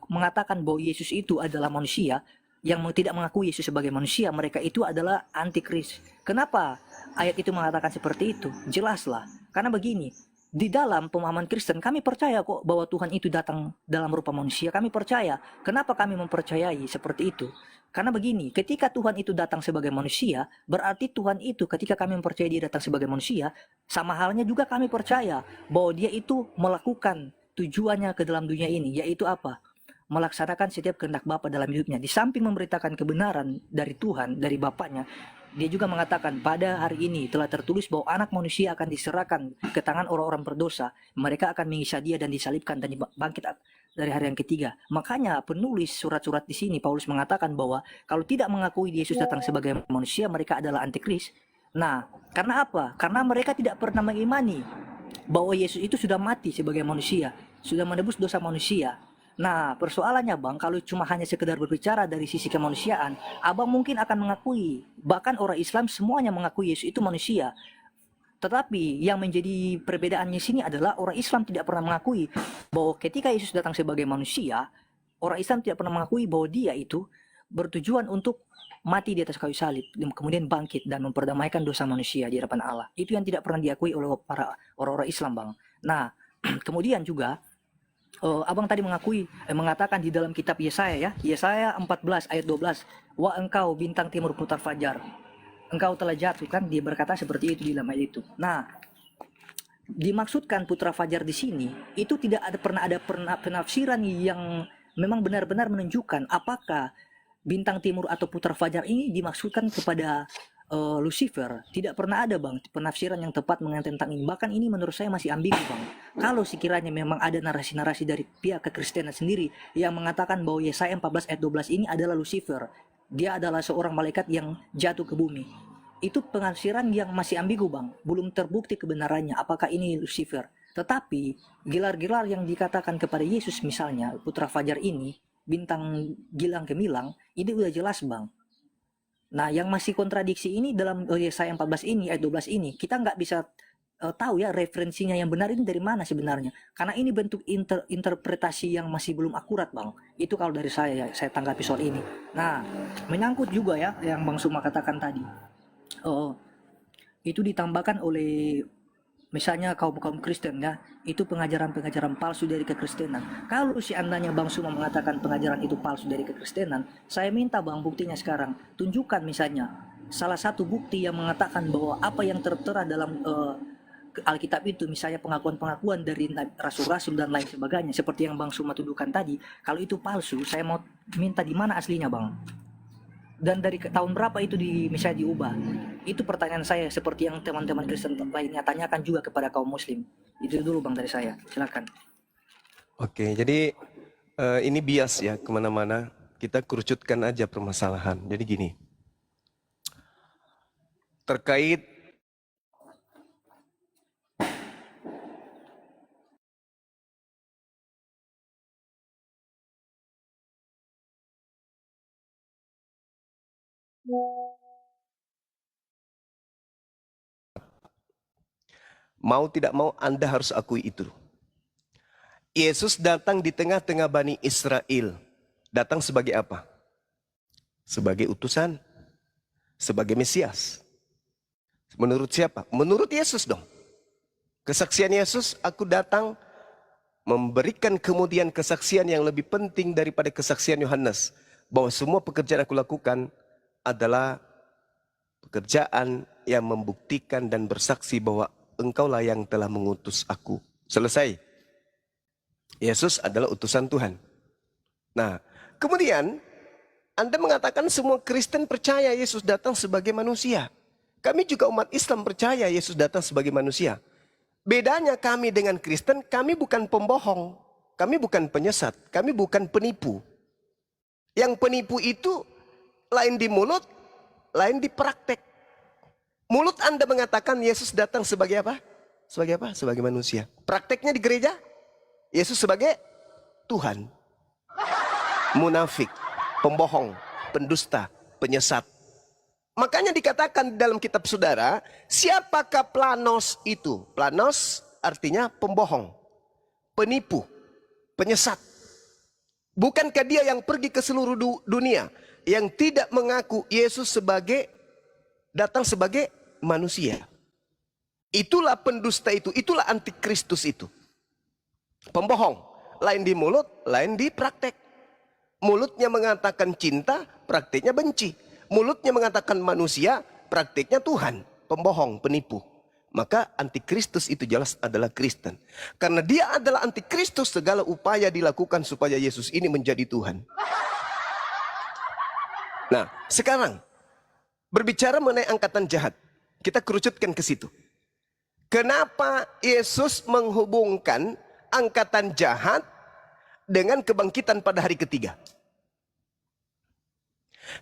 mengatakan bahwa Yesus itu adalah manusia, yang tidak mengakui Yesus sebagai manusia, mereka itu adalah antikris. Kenapa ayat itu mengatakan seperti itu? Jelaslah, karena begini, di dalam pemahaman Kristen kami percaya kok bahwa Tuhan itu datang dalam rupa manusia. Kami percaya. Kenapa kami mempercayai seperti itu? Karena begini, ketika Tuhan itu datang sebagai manusia, berarti Tuhan itu ketika kami mempercayai dia datang sebagai manusia, sama halnya juga kami percaya bahwa dia itu melakukan tujuannya ke dalam dunia ini, yaitu apa? Melaksanakan setiap kehendak Bapa dalam hidupnya. Di samping memberitakan kebenaran dari Tuhan, dari Bapaknya, dia juga mengatakan pada hari ini telah tertulis bahwa anak manusia akan diserahkan ke tangan orang-orang berdosa. Mereka akan mengisah dia dan disalibkan dan bangkit dari hari yang ketiga. Makanya penulis surat-surat di sini Paulus mengatakan bahwa kalau tidak mengakui Yesus datang sebagai manusia, mereka adalah antikris. Nah, karena apa? Karena mereka tidak pernah mengimani bahwa Yesus itu sudah mati sebagai manusia, sudah menebus dosa manusia. Nah, persoalannya Bang, kalau cuma hanya sekedar berbicara dari sisi kemanusiaan, Abang mungkin akan mengakui, bahkan orang Islam semuanya mengakui Yesus itu manusia. Tetapi yang menjadi perbedaannya sini adalah orang Islam tidak pernah mengakui bahwa ketika Yesus datang sebagai manusia, orang Islam tidak pernah mengakui bahwa dia itu bertujuan untuk mati di atas kayu salib, kemudian bangkit dan memperdamaikan dosa manusia di hadapan Allah. Itu yang tidak pernah diakui oleh para orang-orang Islam, Bang. Nah, kemudian juga Abang tadi mengatakan di dalam kitab Yesaya ya, Yesaya 14 ayat 12, "Wah engkau bintang timur putar fajar, engkau telah jatuh," kan dia berkata seperti itu di dalam ayat itu. Nah, dimaksudkan putra fajar di sini itu tidak ada penafsiran yang memang benar-benar menunjukkan apakah bintang timur atau putra fajar ini dimaksudkan kepada Lucifer. Tidak pernah ada Bang penafsiran yang tepat mengenai tentang ini. Bahkan ini menurut saya masih ambigu Bang. Kalau sekiranya memang ada narasi-narasi dari pihak kekristenan sendiri yang mengatakan bahwa Yesaya 14 ayat 12 ini adalah Lucifer, dia adalah seorang malaikat yang jatuh ke bumi, itu penafsiran yang masih ambigu Bang. Belum terbukti kebenarannya apakah ini Lucifer. Tetapi gelar-gelar yang dikatakan kepada Yesus misalnya putra fajar ini, bintang gilang gemilang, ini udah jelas Bang. Nah, yang masih kontradiksi ini dalam Yesaya 14 ini, ayat 12 ini, kita nggak bisa tahu ya referensinya yang benar ini dari mana sebenarnya. Karena ini bentuk interpretasi yang masih belum akurat, Bang. Itu kalau dari saya, ya, saya tanggapi soal ini. Nah, menyangkut juga ya, yang Bang Suma katakan tadi. Itu ditambahkan oleh misalnya kaum Kristen ya, itu pengajaran-pengajaran palsu dari kekristenan. Kalau seandainya Bang Suma mengatakan pengajaran itu palsu dari kekristenan, saya minta Bang buktinya sekarang. Tunjukkan misalnya salah satu bukti yang mengatakan bahwa apa yang tertera dalam Alkitab itu, misalnya pengakuan-pengakuan dari rasul-rasul dan lain sebagainya, seperti yang Bang Suma tuduhkan tadi. Kalau itu palsu, saya mau minta di mana aslinya Bang? Dan dari tahun berapa itu misalnya diubah? Itu pertanyaan saya, seperti yang teman-teman Kristen lainnya tanyakan juga kepada kaum muslim. Itu dulu Bang dari saya, silakan. Oke, jadi ini bias ya kemana-mana. Kita kerucutkan aja permasalahan. Jadi gini, terkait mau tidak mau Anda harus akui itu. Yesus datang di tengah-tengah Bani Israel. Datang sebagai apa? Sebagai utusan. Sebagai Mesias. Menurut siapa? Menurut Yesus dong. Kesaksian Yesus, aku datang memberikan kemudian kesaksian yang lebih penting daripada kesaksian Yohanes. Bahwa semua pekerjaan aku lakukan adalah pekerjaan yang membuktikan dan bersaksi bahwa engkaulah yang telah mengutus aku. Selesai. Yesus adalah utusan Tuhan. Nah, kemudian Anda mengatakan semua Kristen percaya Yesus datang sebagai manusia. Kami juga umat Islam percaya Yesus datang sebagai manusia. Bedanya kami dengan Kristen, kami bukan pembohong. Kami bukan penyesat. Kami bukan penipu. Yang penipu itu lain di mulut, lain di praktek. Mulut Anda mengatakan Yesus datang sebagai apa? Sebagai apa? Sebagai manusia. Prakteknya di gereja? Yesus sebagai Tuhan. Munafik, pembohong, pendusta, penyesat. Makanya dikatakan dalam kitab saudara, siapakah Planos itu? Planos artinya pembohong, penipu, penyesat. Bukankah dia yang pergi ke seluruh dunia, yang tidak mengaku Yesus datang sebagai manusia? Itulah pendusta itu, itulah antikristus itu. Pembohong, lain di mulut, lain di praktek. Mulutnya mengatakan cinta, prakteknya benci. Mulutnya mengatakan manusia, prakteknya Tuhan. Pembohong, penipu. Maka antikristus itu jelas adalah Kristen. Karena dia adalah antikristus, segala upaya dilakukan supaya Yesus ini menjadi Tuhan. Nah, sekarang berbicara mengenai angkatan jahat, kita kerucutkan ke situ. Kenapa Yesus menghubungkan angkatan jahat dengan kebangkitan pada hari ketiga?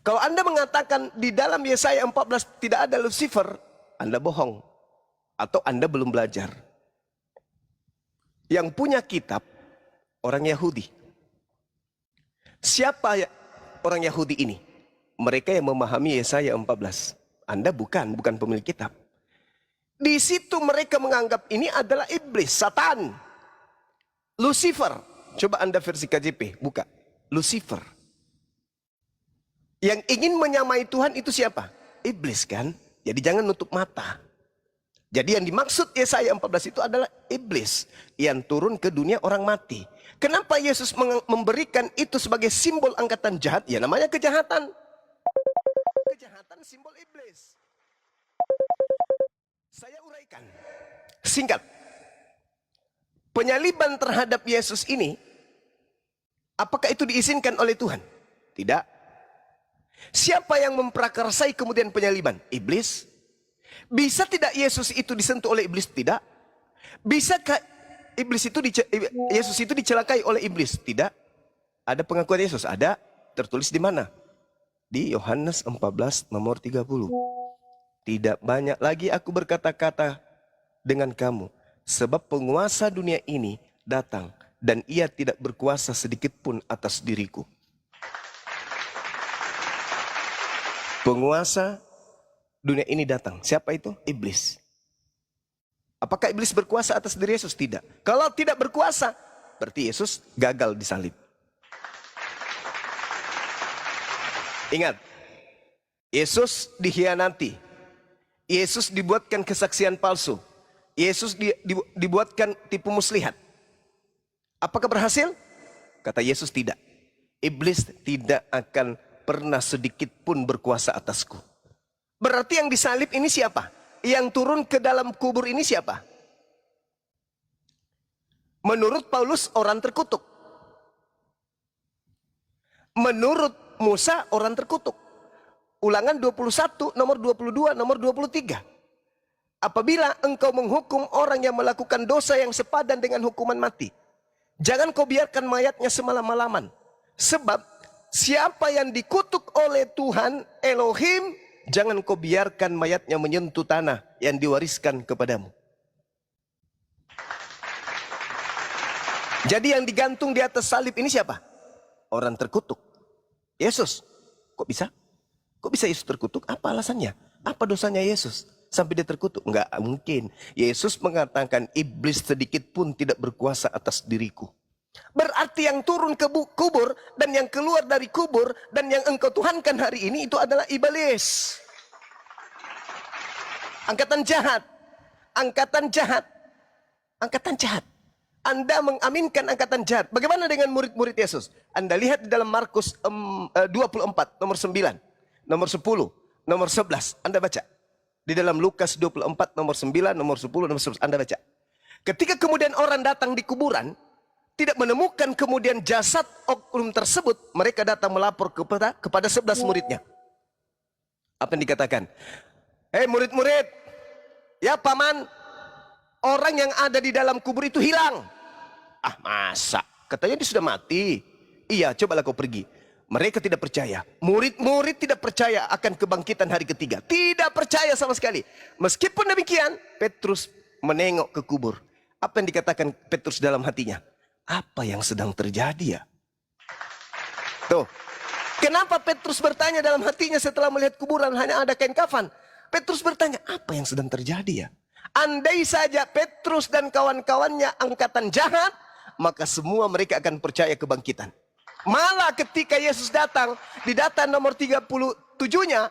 Kalau Anda mengatakan di dalam Yesaya 14 tidak ada Lucifer, Anda bohong. Atau Anda belum belajar. Yang punya kitab, orang Yahudi. Siapa orang Yahudi ini? Mereka yang memahami Yesaya 14. Anda bukan pemilik kitab. Di situ mereka menganggap ini adalah iblis, Satan, Lucifer. Coba Anda versi KJP, buka. Lucifer. Yang ingin menyamai Tuhan itu siapa? Iblis kan? Jadi jangan nutup mata. Jadi yang dimaksud Yesaya 14 itu adalah iblis yang turun ke dunia orang mati. Kenapa Yesus memberikan itu sebagai simbol angkatan jahat? Ya namanya kejahatan. Kejahatan simbol iblis. Saya uraikan. Singkat. Penyaliban terhadap Yesus ini, apakah itu diizinkan oleh Tuhan? Tidak. Siapa yang memprakarsai kemudian penyaliban? Iblis. Bisa tidak Yesus itu disentuh oleh iblis? Tidak. Bisakah Yesus itu dicelakai oleh iblis? Tidak. Ada pengakuan Yesus? Ada. Tertulis di mana? Di Yohanes 14 nomor 30. Tidak banyak lagi aku berkata-kata dengan kamu, sebab penguasa dunia ini datang dan ia tidak berkuasa sedikit pun atas diriku. Penguasa dunia ini datang. Siapa itu? Iblis. Apakah iblis berkuasa atas diri Yesus? Tidak. Kalau tidak berkuasa, berarti Yesus gagal disalib. Ingat, Yesus dikhianati. Yesus dibuatkan kesaksian palsu. Yesus dibuatkan tipu muslihat. Apakah berhasil? Kata Yesus tidak. Iblis tidak akan pernah sedikit pun berkuasa atasku. Berarti yang disalib ini siapa? Yang turun ke dalam kubur ini siapa? Menurut Paulus orang terkutuk. Menurut Musa orang terkutuk. Ulangan 21, nomor 22, nomor 23. Apabila engkau menghukum orang yang melakukan dosa yang sepadan dengan hukuman mati, jangan kau biarkan mayatnya semalam-malaman. Sebab siapa yang dikutuk oleh Tuhan Elohim, jangan kau biarkan mayatnya menyentuh tanah yang diwariskan kepadamu. Jadi yang digantung di atas salib ini siapa? Orang terkutuk. Yesus. Kok bisa? Kok bisa Yesus terkutuk? Apa alasannya? Apa dosanya Yesus sampai dia terkutuk? Enggak mungkin. Yesus mengatakan iblis sedikit pun tidak berkuasa atas diriku. Berarti yang turun ke kubur dan yang keluar dari kubur dan yang engkau tuhankan hari ini itu adalah iblis. Angkatan jahat. Angkatan jahat. Angkatan jahat. Anda mengaminkan angkatan jahat. Bagaimana dengan murid-murid Yesus? Anda lihat di dalam Markus 24 nomor 9, nomor 10, nomor 11. Anda baca. Di dalam Lukas 24 nomor 9, nomor 10, nomor 11. Anda baca. Ketika kemudian orang datang di kuburan, tidak menemukan kemudian jasad oknum tersebut, mereka datang melapor kepada 11 muridnya. Apa yang dikatakan? Hei murid-murid, ya paman, orang yang ada di dalam kubur itu hilang. Ah masa? Katanya dia sudah mati. Iya, cobalah kau pergi. Mereka tidak percaya. Murid-murid tidak percaya akan kebangkitan hari ketiga. Tidak percaya sama sekali. Meskipun demikian, Petrus menengok ke kubur. Apa yang dikatakan Petrus dalam hatinya? apa yang sedang terjadi ya? Tuh, kenapa Petrus bertanya dalam hatinya setelah melihat kuburan hanya ada kain kafan? Petrus bertanya, apa yang sedang terjadi ya? Andai saja Petrus dan kawan-kawannya angkatan jahat, maka semua mereka akan percaya kebangkitan. Malah ketika Yesus datang, di data nomor 37-nya,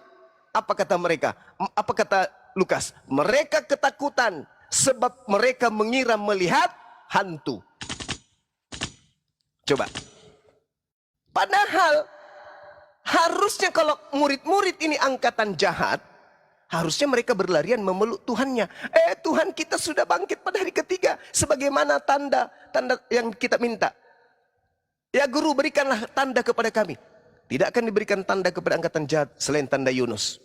apa kata mereka? Apa kata Lukas? Mereka ketakutan sebab mereka mengira melihat hantu. Coba. Padahal harusnya kalau murid-murid ini angkatan jahat, harusnya mereka berlarian memeluk Tuhannya. Tuhan kita sudah bangkit pada hari ketiga. Sebagaimana tanda yang kita minta. Ya guru, berikanlah tanda kepada kami. Tidak akan diberikan tanda kepada angkatan jahat selain tanda Yunus.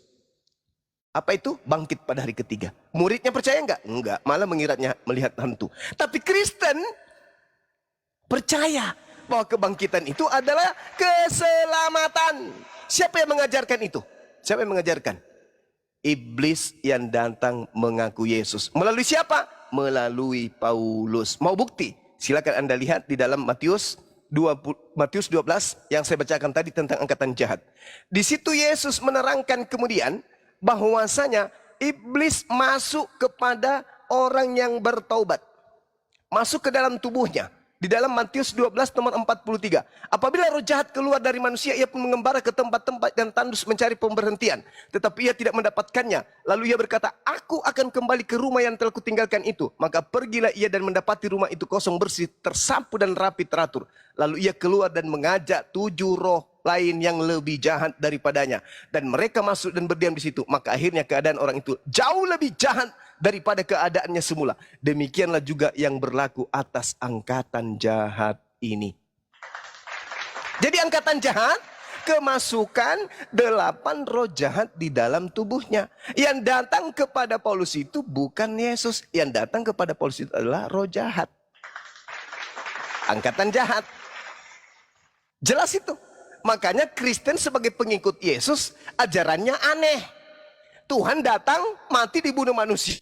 Apa itu? Bangkit pada hari ketiga. Muridnya percaya enggak? Enggak, malah mengiranya melihat hantu. Tapi Kristen percaya bahwa kebangkitan itu adalah keselamatan. Siapa yang mengajarkan itu? Siapa yang mengajarkan? Iblis yang datang mengaku Yesus. Melalui siapa? Melalui Paulus. Mau bukti? Silakan Anda lihat di dalam Matius 12 yang saya bacakan tadi tentang angkatan jahat. Di situ Yesus menerangkan kemudian bahwasanya iblis masuk kepada orang yang bertaubat. Masuk ke dalam tubuhnya. Di dalam Matius 12 nomor 43. Apabila roh jahat keluar dari manusia, ia pun mengembara ke tempat-tempat dan tandus mencari pemberhentian. Tetapi ia tidak mendapatkannya. Lalu ia berkata, aku akan kembali ke rumah yang telah kutinggalkan itu. Maka pergilah ia dan mendapati rumah itu kosong bersih, tersapu dan rapi teratur. Lalu ia keluar dan mengajak 7 roh lain yang lebih jahat daripadanya. Dan mereka masuk dan berdiam di situ. Maka akhirnya keadaan orang itu jauh lebih jahat daripada keadaannya semula. Demikianlah juga yang berlaku atas angkatan jahat ini. Jadi angkatan jahat kemasukan 8 roh jahat di dalam tubuhnya. Yang datang kepada Paulus itu bukan Yesus. Yang datang kepada Paulus itu adalah roh jahat. Angkatan jahat. Jelas itu. Makanya Kristen sebagai pengikut Yesus ajarannya aneh. Tuhan datang mati dibunuh manusia,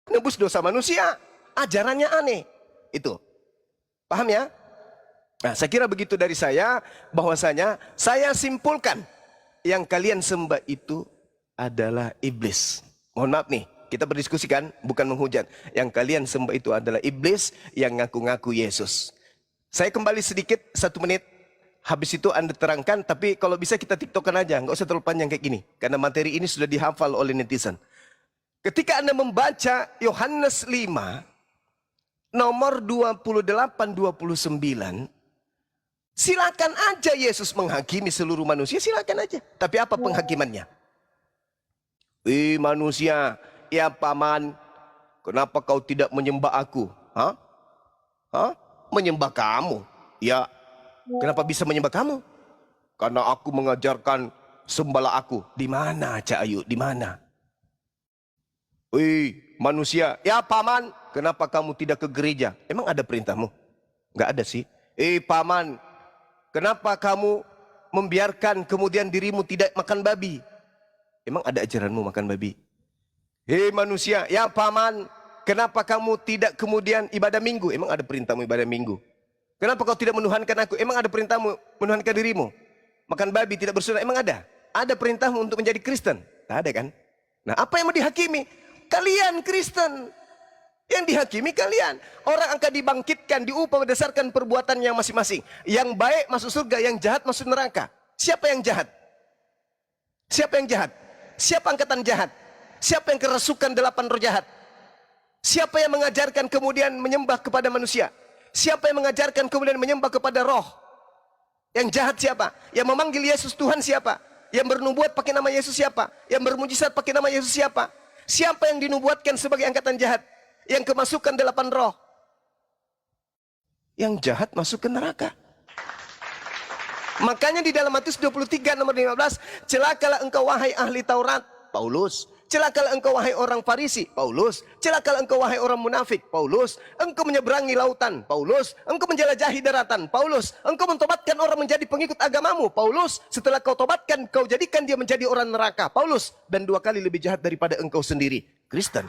nebus dosa manusia. Ajarannya aneh. Itu. Paham ya? Nah, saya kira begitu dari saya, bahwasanya saya simpulkan yang kalian sembah itu adalah iblis. Mohon maaf nih, kita berdiskusikan bukan menghujat. Yang kalian sembah itu adalah iblis yang ngaku-ngaku Yesus. Saya kembali sedikit 1 menit. Habis itu Anda terangkan, tapi kalau bisa kita tiktokan aja, nggak usah terlalu panjang kayak gini. Karena materi ini sudah dihafal oleh netizen. Ketika Anda membaca Yohanes 5, nomor 28-29, silakan aja Yesus menghakimi seluruh manusia, silakan aja. Tapi apa penghakimannya? Manusia, ya paman, kenapa kau tidak menyembah aku? Hah? Menyembah kamu? Ya. Kenapa bisa menyembah kamu? Karena aku mengajarkan sembahlah aku. Di mana Cak Ayu? Di mana? Manusia, ya paman, kenapa kamu tidak ke gereja? Emang ada perintahmu? Enggak ada sih. Paman, kenapa kamu membiarkan kemudian dirimu tidak makan babi? Emang ada ajaranmu makan babi? Manusia, ya paman, kenapa kamu tidak kemudian ibadah minggu? Emang ada perintahmu ibadah minggu? Kenapa kau tidak menuhankan aku? Emang ada perintahmu menuhankan dirimu? Makan babi, tidak bersunat, emang ada? Ada perintahmu untuk menjadi Kristen? Tak ada kan? Nah, apa yang mau dihakimi? Kalian Kristen. Yang dihakimi kalian. Orang akan dibangkitkan, diupah berdasarkan perbuatan yang masing-masing. Yang baik masuk surga, yang jahat masuk neraka. Siapa yang jahat? Siapa yang jahat? Siapa angkatan jahat? Siapa yang kerasukan 8 roh jahat? Siapa yang mengajarkan kemudian menyembah kepada manusia? Siapa yang mengajarkan kemudian menyembah kepada roh? Yang jahat siapa? Yang memanggil Yesus Tuhan siapa? Yang bernubuat pakai nama Yesus siapa? Yang bermujizat pakai nama Yesus siapa? Siapa yang dinubuatkan sebagai angkatan jahat? Yang kemasukan 8 roh? Yang jahat masuk ke neraka. Makanya di dalam Matius 23 nomor 15, celakalah engkau wahai ahli Taurat, Paulus. Celakalah engkau wahai orang Farisi, Paulus. Celakalah engkau wahai orang munafik, Paulus. Engkau menyeberangi lautan, Paulus. Engkau menjelajahi daratan, Paulus. Engkau mentobatkan orang menjadi pengikut agamamu, Paulus. Setelah kau tobatkan, kau jadikan dia menjadi orang neraka, Paulus. Dan 2 kali lebih jahat daripada engkau sendiri, Kristen.